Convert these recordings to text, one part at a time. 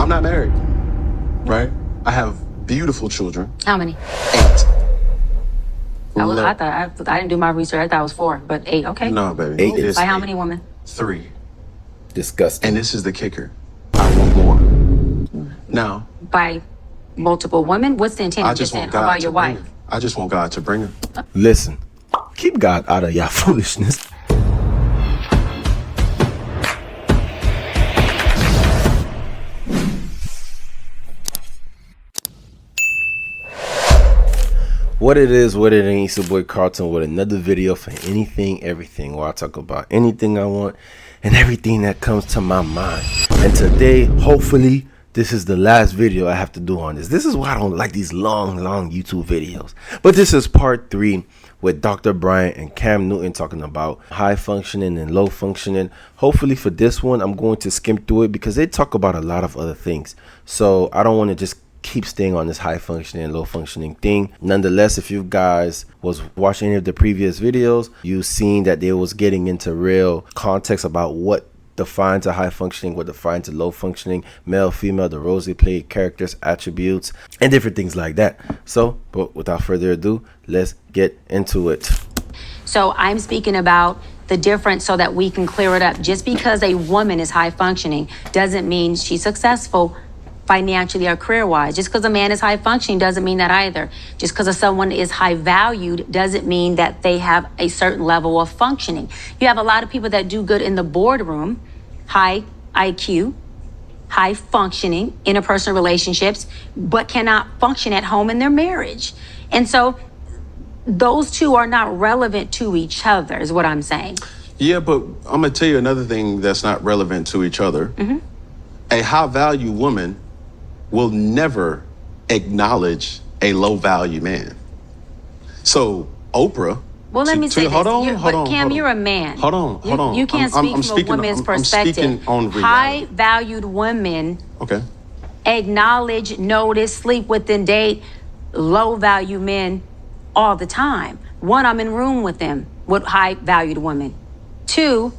I'm not married, right? I have beautiful children. How many? 8. I didn't do my research. I thought it was 4, but 8. Okay. No, baby. 8 is by how many women? 3. Disgusting. And this is the kicker. I want more. Now. By multiple women? What's the intent? I just want God about your wife? I just want God to bring her. Listen, keep God out of y'all foolishness. What it is, what it ain't, it's your boy Carlton with another video for anything, everything, where I talk about anything I want and everything that comes to my mind. And today, hopefully, this is the last video I have to do on this. This is why I don't like these long YouTube videos. But this is part 3 with Dr. Bryant and Cam Newton talking about high functioning and low functioning. Hopefully for this one, I'm going to skim through it because they talk about a lot of other things. So I don't want to just keep staying on this high functioning and low functioning thing. Nonetheless, if you guys was watching any of the previous videos, you've seen that they was getting into real context about what defines a high functioning, what defines a low functioning, male, female, the roles they play, characters, attributes, and different things like that. So, but without further ado, let's get into it. So I'm speaking about the difference so that we can clear it up. Just because a woman is high functioning doesn't mean she's successful financially or career-wise. Just because a man is high functioning doesn't mean that either. Just because someone is high valued doesn't mean that they have a certain level of functioning. You have a lot of people that do good in the boardroom, high IQ, high functioning, interpersonal relationships, but cannot function at home in their marriage. And so those two are not relevant to each other, is what I'm saying. Yeah, but I'm going to tell you another thing that's not relevant to each other. Mm-hmm. A high-value woman will never acknowledge a low-value man. So Oprah. Well, let me say this. Hold on. Cam, you're a man. Hold on. You can't speak from a woman's perspective. I'm speaking on reality. High-valued women acknowledge, notice, sleep with, and date low-value men all the time. 1, I'm in room with them, with high-valued women. 2,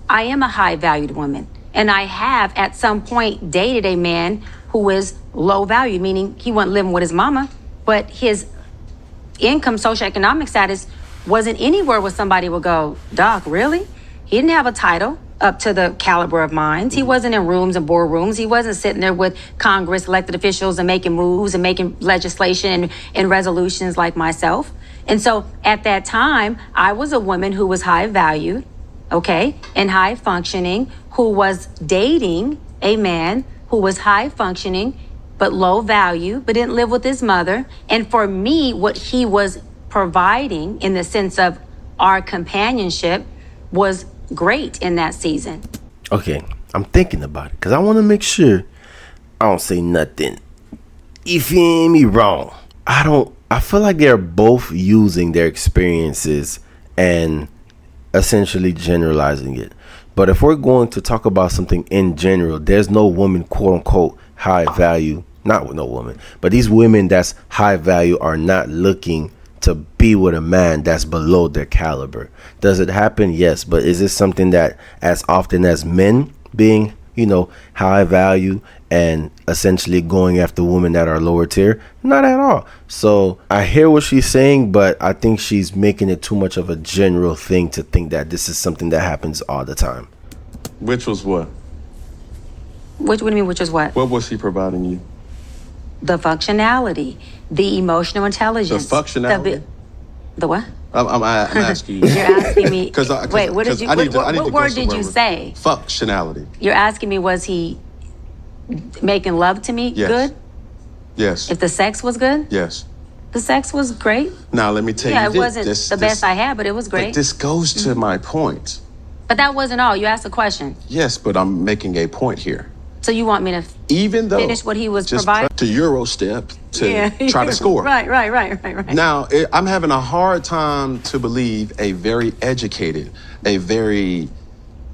I am a high-valued woman. And I have at some point dated a man who is low value, meaning he wasn't living with his mama, but his income, socioeconomic status wasn't anywhere where somebody would go, Doc, really? He didn't have a title up to the caliber of mine. He wasn't in rooms and boardrooms. He wasn't sitting there with Congress, elected officials, and making moves and making legislation and resolutions like myself. And so at that time, I was a woman who was high valued, and high functioning, who was dating a man who was high functioning, but low value, but didn't live with his mother. And for me, what he was providing in the sense of our companionship was great in that season. Okay, I'm thinking about it because I want to make sure I don't say nothing. You feel me wrong? I feel like they're both using their experiences and essentially generalizing it. But if we're going to talk about something in general, there's no woman, quote unquote, high value, not with no woman, but these women that's high value are not looking to be with a man that's below their caliber. Does it happen? Yes. But is this something that as often as men being, high value and essentially going after women that are lower tier? Not at all. So I hear what she's saying, but I think she's making it too much of a general thing to think that this is something that happens all the time. Which was what? What do you mean, which is what? What was he providing you? The functionality, the emotional intelligence. The functionality? The what? I'm asking you. You're asking me. Wait, what did you? What word did you say? Functionality. You're asking me, was he making love to me? Yes. Good? Yes. If the sex was good? Yes. The sex was great. Now, let me tell you this. Yeah, it wasn't the best I had, but it was great. But this goes to my point. But that wasn't all. You asked a question. Yes, but I'm making a point here. So you want me to finish what he was providing? To Euro step to try to score. Right. Now, I'm having a hard time to believe a very educated, a very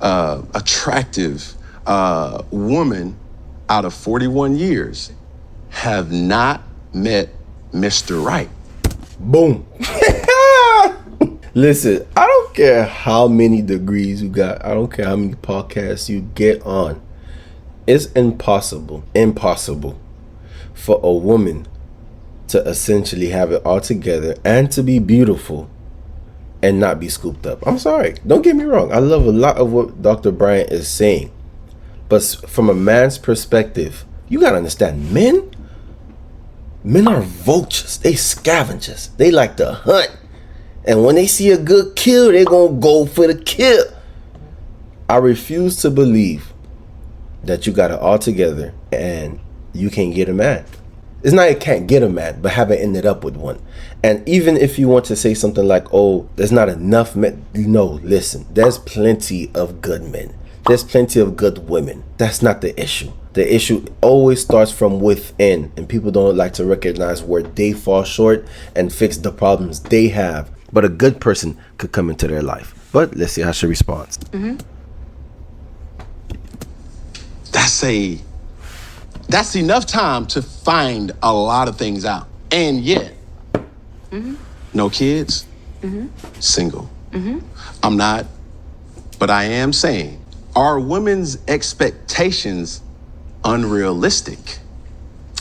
attractive woman out of 41 years have not met Mr. Right. Boom. Listen, I don't care how many degrees you got. I don't care how many podcasts you get on. It's impossible for a woman to essentially have it all together and to be beautiful and not be scooped up. I'm sorry. Don't get me wrong. I love a lot of what Dr. Bryant is saying. But from a man's perspective, you got to understand, men are vultures. They scavengers. They like to hunt. And when they see a good kill, they're going to go for the kill. I refuse to believe that you got it all together and you can't get a man. It's not you can't get a man, but haven't ended up with one. And even if you want to say something like, oh, there's not enough men. No, listen, there's plenty of good men. There's plenty of good women. That's not the issue. The issue always starts from within, and people don't like to recognize where they fall short and fix the problems they have. But a good person could come into their life. But let's see how she responds. Mm-hmm. That's enough time to find a lot of things out. And yet, no kids, single. I'm not, but I am saying, are women's expectations unrealistic?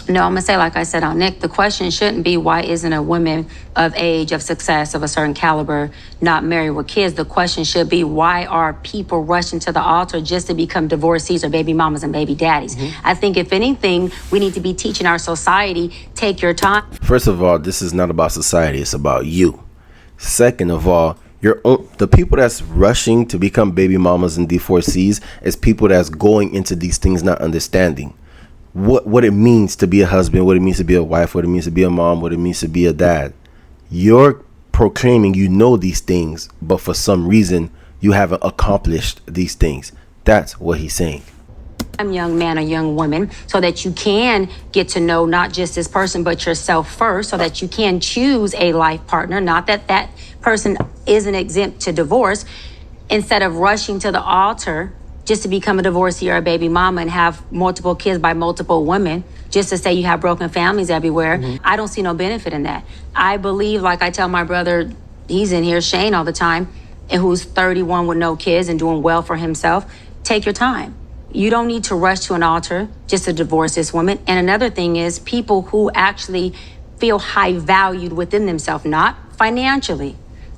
No, I'm going to say, like I said on Nick, the question shouldn't be why isn't a woman of age, of success, of a certain caliber not married with kids? The question should be, why are people rushing to the altar just to become divorcees or baby mamas and baby daddies? I think if anything, we need to be teaching our society, take your time. First of all, this is not about society. It's about you. Second of all, the people that's rushing to become baby mamas and divorcees is people that's going into these things not understanding what it means to be a husband, what it means to be a wife, what it means to be a mom, what it means to be a dad. You're proclaiming you know these things, but for some reason you haven't accomplished these things. That's what he's saying. Young man or young woman, so that you can get to know not just this person but yourself first, so that you can choose a life partner, not that person isn't exempt to divorce, instead of rushing to the altar just to become a divorcee or a baby mama and have multiple kids by multiple women, just to say you have broken families everywhere. I don't see no benefit in that. I believe, like I tell my brother, he's in here, Shane, all the time, and who's 31 with no kids and doing well for himself, take your time. You don't need to rush to an altar just to divorce this woman. And another thing is, people who actually feel high valued within themselves, not financially,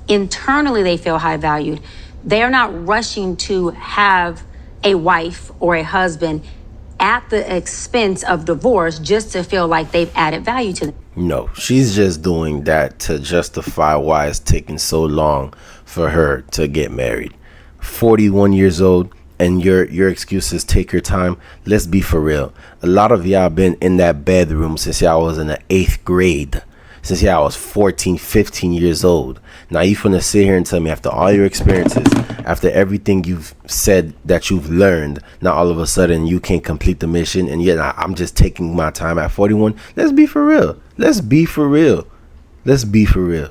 internally they feel high valued. They're not rushing to have a wife or a husband at the expense of divorce just to feel like they've added value to them. No, she's just doing that to justify why it's taking so long for her to get married. 41 years old, and your excuse is take your time. Let's be for real. A lot of y'all been in that bedroom since y'all was in the 8th grade. Since y'all was 14, 15 years old. Now you finna sit here and tell me, after all your experiences, after everything you've said that you've learned, now all of a sudden you can't complete the mission, and yet I'm just taking my time at 41. Let's be for real. Let's be for real. Let's be for real.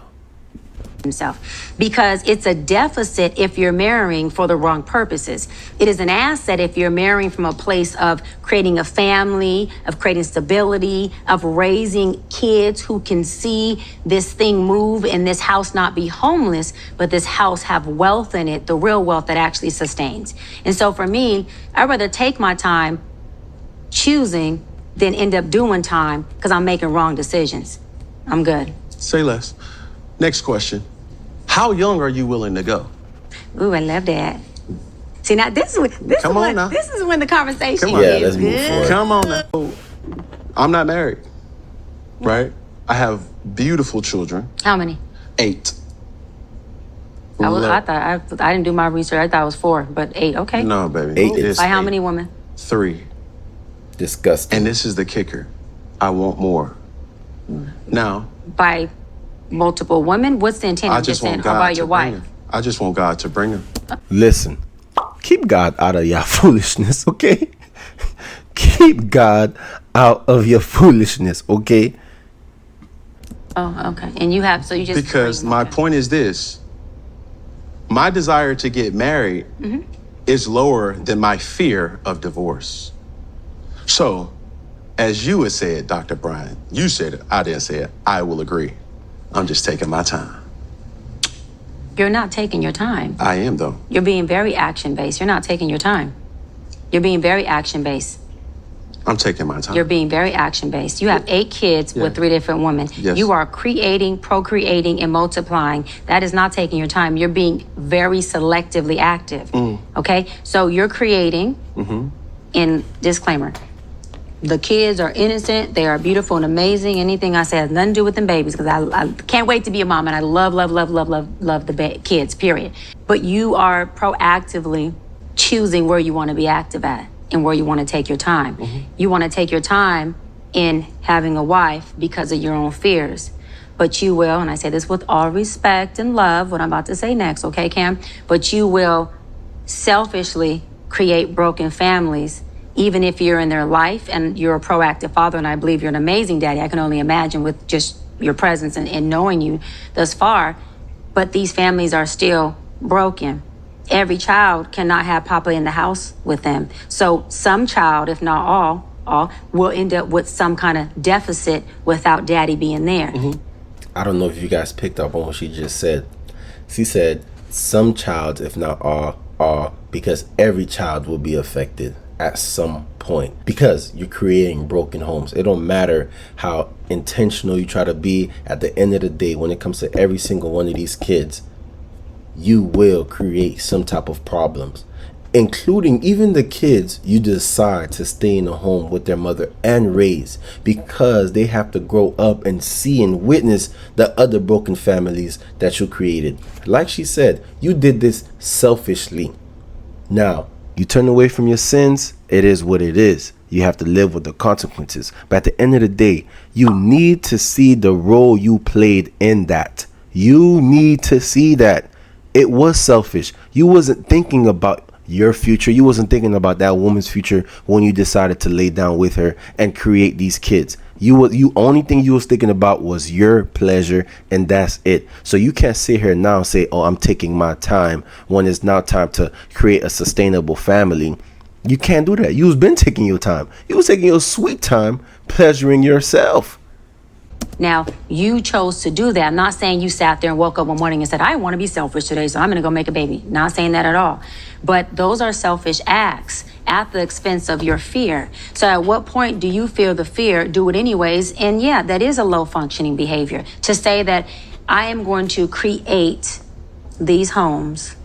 Himself, because it's a deficit if you're marrying for the wrong purposes. It is an asset if you're marrying from a place of creating a family, of creating stability, of raising kids who can see this thing move and this house not be homeless, but this house have wealth in it, the real wealth that actually sustains. And so for me, I'd rather take my time choosing than end up doing time because I'm making wrong decisions. I'm good. Say less. Next question. How young are you willing to go? Ooh, I love that. See, now this is when the conversation is let's move good. forward. Come on now. I'm not married, right? I have beautiful children. How many? 8. I didn't do my research. I thought it was 4, but 8. Okay. No, baby. 8 It's By how 8. many women? 3. Disgusting. And this is the kicker. I want more. Now, By multiple women? What's the intent? I just want or by God your to bring wife? him. I just want God to bring him. Listen, keep God out of your foolishness, okay? Keep God out of your foolishness, okay? Oh, okay. And you have, so you just... Because my point is this. My desire to get married is lower than my fear of divorce. So, as you had said, Dr. Brian, you said it, I didn't say it, I will agree. I'm just taking my time. You're not taking your time. I am, though. You're being very action-based. You're not taking your time. You're being very action-based. I'm taking my time. You're being very action-based. You have 8 kids with 3 different women. Yes. You are creating, procreating, and multiplying. That is not taking your time. You're being very selectively active. Okay? So you're creating, in disclaimer, the kids are innocent, they are beautiful and amazing. Anything I say has nothing to do with them babies, because I can't wait to be a mom, and I love the kids, period. But you are proactively choosing where you want to be active at and where you want to take your time. You want to take your time in having a wife because of your own fears. But you will, and I say this with all respect and love, what I'm about to say next, okay, Cam? But you will selfishly create broken families, even if you're in their life and you're a proactive father, and I believe you're an amazing daddy. I can only imagine with just your presence and knowing you thus far. But these families are still broken. Every child cannot have Papa in the house with them. So some child, if not all will end up with some kind of deficit without daddy being there. I don't know if you guys picked up on what she just said. She said some child, if not all, because every child will be affected at some point, because you're creating broken homes. It don't matter how intentional you try to be. At the end of the day, when it comes to every single one of these kids, you will create some type of problems, including even the kids you decide to stay in a home with their mother and raise, because they have to grow up and see and witness the other broken families that you created. Like she said, you did this selfishly. Now, you turn away from your sins, it is what it is. You have to live with the consequences. But at the end of the day, you need to see the role you played in that. You need to see that it was selfish. You wasn't thinking about your future. You wasn't thinking about that woman's future when you decided to lay down with her and create these kids. You only thing you was thinking about was your pleasure, and that's it. So you can't sit here now and say, oh, I'm taking my time, when it's now time to create a sustainable family. You can't do that. You've been taking your time. You was taking your sweet time pleasuring yourself. Now, you chose to do that. I'm not saying you sat there and woke up one morning and said, I want to be selfish today, so I'm going to go make a baby. Not saying that at all. But those are selfish acts at the expense of your fear. So at what point do you feel the fear, do it anyways? And yeah, that is a low functioning behavior. To say that I am going to create these homes.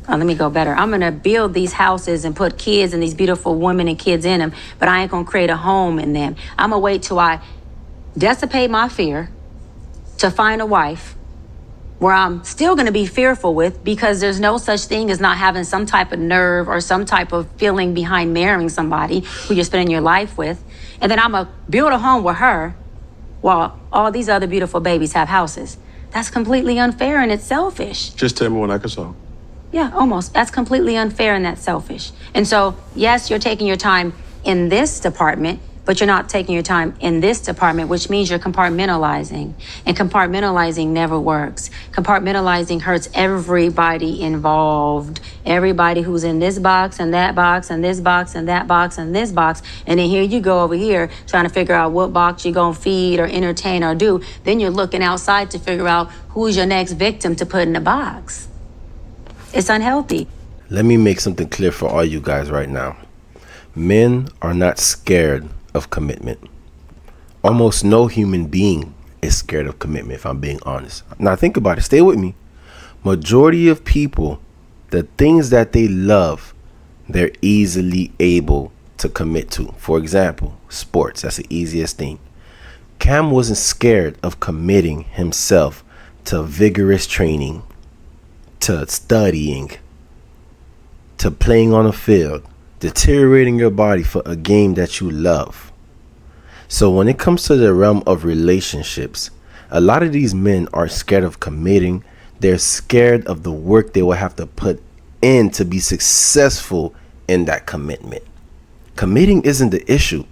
Let me go better. I'm going to build these houses and put kids and these beautiful women and kids in them, but I ain't going to create a home in them. I'm going to wait till I dissipate my fear to find a wife where I'm still going to be fearful with, because there's no such thing as not having some type of nerve or some type of feeling behind marrying somebody who you're spending your life with. And then I'm going to build a home with her while all these other beautiful babies have houses. That's completely unfair, and it's selfish. Just tell me when I can solve. Yeah, almost. That's completely unfair, and that's selfish. And so, yes, you're taking your time in this department, but you're not taking your time in this department, which means you're compartmentalizing. And compartmentalizing never works. Compartmentalizing hurts everybody involved. Everybody who's in this box and that box and this box and that box and this box. And then here you go over here trying to figure out what box you're going to feed or entertain or do. Then you're looking outside to figure out who's your next victim to put in the box. It's unhealthy. Let me make something clear for all you guys right now. Men are not scared of commitment. Almost no human being is scared of commitment, if I'm being honest. Now think about it. Stay with me. Majority of people, the things that they love, they're easily able to commit to. For example, sports. That's the easiest thing. Cam wasn't scared of committing himself to vigorous training, to studying, to playing on a field, deteriorating your body for a game that you love. So when it comes to the realm of relationships, a lot of these men are scared of committing. They're scared of the work they will have to put in to be successful in that commitment. Committing isn't the issue.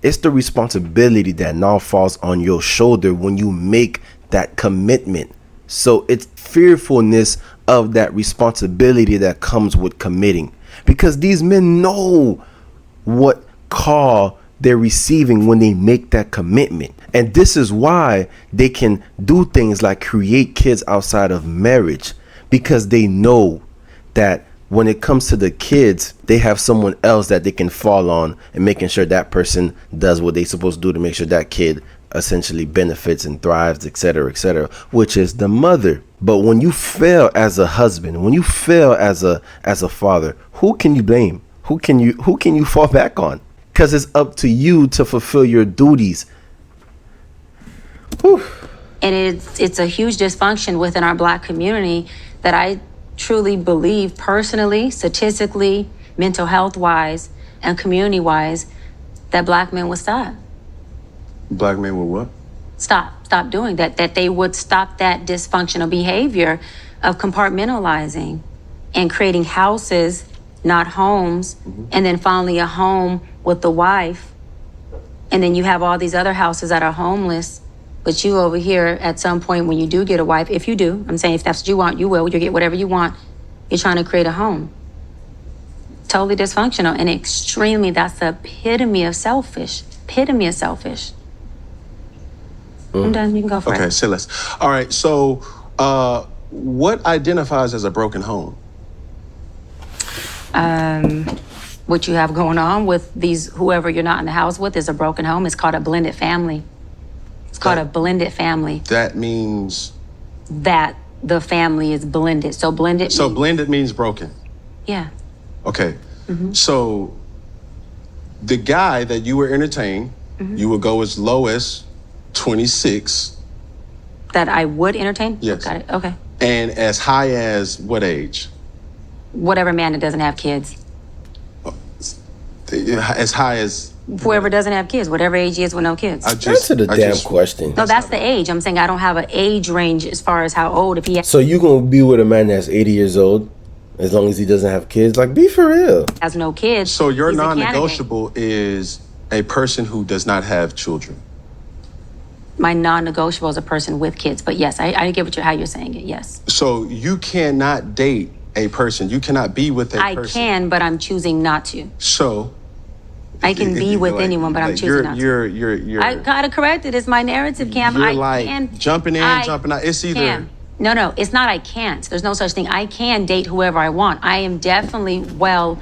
It's the responsibility that now falls on your shoulder when you make that commitment. So it's fearfulness of that responsibility that comes with committing, because these men know what call they're receiving when they make that commitment. And this is why they can do things like create kids outside of marriage, because they know that when it comes to the kids, they have someone else that they can fall on and making sure that person does what they're supposed to do to make sure that kid essentially benefits and thrives, etc., which is the mother. But when you fail as a husband, when you fail as a father, who can you blame? Who can you fall back on? Because it's up to you to fulfill your duties. Whew. And it's a huge dysfunction within our Black community that I truly believe personally, statistically, mental health wise, and community wise, that Black men would stop. Black men will what? Stop doing that. That they would stop that dysfunctional behavior of compartmentalizing and creating houses, not homes, and then finally a home with the wife. And then you have all these other houses that are homeless. But you over here, at some point when you do get a wife, if you do, I'm saying if that's what you want, you will. You'll get whatever you want. You're trying to create a home. Totally dysfunctional and extremely, that's the epitome of selfish. Epitome of selfish. I'm done. You can go for it. Okay, say less. All right, so what identifies as a broken home? What you have going on with these, whoever you're not in the house with, is a broken home. It's called a blended family. It's called a blended family. That means? That the family is blended. So blended. So blended means broken? Yeah. Okay. So the guy that you were entertaining, you would go as low as 26. That I would entertain? Yes. Got it. Okay. And as high as what age? Whatever man that doesn't have kids. As high as? Whoever doesn't have kids, whatever age he is with no kids. Answer the damn question. No, that's the age. I'm saying I don't have an age range as far as how old. If he So you gonna be with a man that's 80 years old as long as he doesn't have kids? Like, be for real. has no kids. So your he's a candidate. non-negotiable is a person who does not have children. My non-negotiable is a person with kids. But yes, I get how you're saying it. Yes. So you cannot date a person. You cannot be with a person. I can, but I'm choosing not to. So I can be with anyone, but I'm choosing not to. You're. I gotta correct it. It's my narrative, Cam. You're I like can, jumping in, jumping out. It's either. Cam. No, it's not I can't. There's no such thing. I can date whoever I want. I am definitely well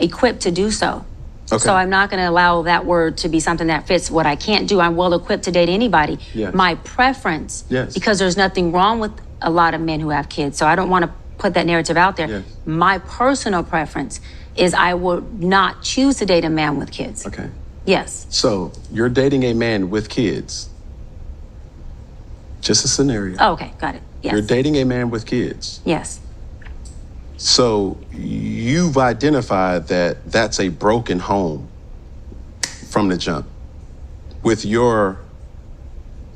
equipped to do so. Okay. So I'm not going to allow that word to be something that fits what I can't do. I'm well equipped to date anybody. Yes. My preference, Yes. because there's nothing wrong with a lot of men who have kids. So I don't want to put that narrative out there. Yes. My personal preference is I would not choose to date a man with kids. Okay. Yes. So you're dating a man with kids. Just a scenario. Oh, okay, got it. Yes. You're dating a man with kids. Yes. So you've identified that that's a broken home from the jump. With your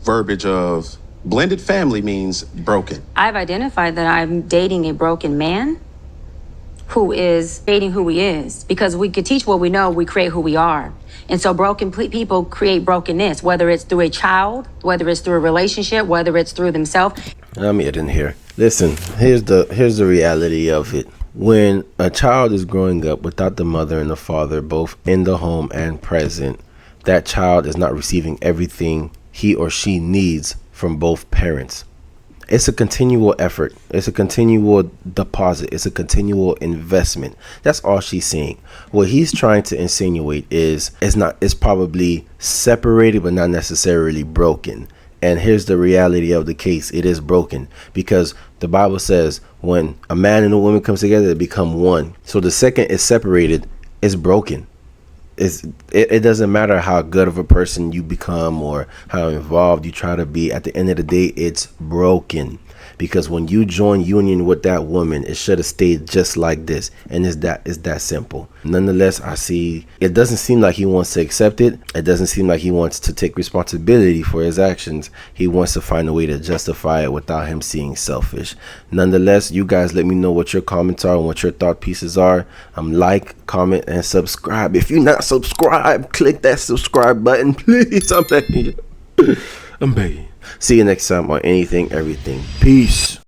verbiage of blended family means broken. I've identified that I'm dating a broken man who is dating who he is, because we could teach what we know, we create who we are. And so broken people create brokenness, whether it's through a child, whether it's through a relationship, whether it's through themselves. I'm in here. Listen, here's the reality of it. When a child is growing up without the mother and the father both in the home and present, that child is not receiving everything he or she needs from both parents. It's a continual effort. It's a continual deposit. It's a continual investment. That's all she's seeing. What he's trying to insinuate is it's probably separated but not necessarily broken. And here's the reality of the case. It is broken because the Bible says when a man and a woman comes together, they become one. So the second is separated, it's broken. It doesn't matter how good of a person you become or how involved you try to be. At the end of the day, it's broken. Because when you join union with that woman, it should have stayed just like this. And it's that simple. Nonetheless, I see it doesn't seem like he wants to accept it. It doesn't seem like he wants to take responsibility for his actions. He wants to find a way to justify it without him seeing selfish. Nonetheless, you guys let me know what your comments are and what your thought pieces are. Like, comment, and subscribe. If you're not subscribed, click that subscribe button, please. I'm begging. See you next time on Anything, Everything. Peace.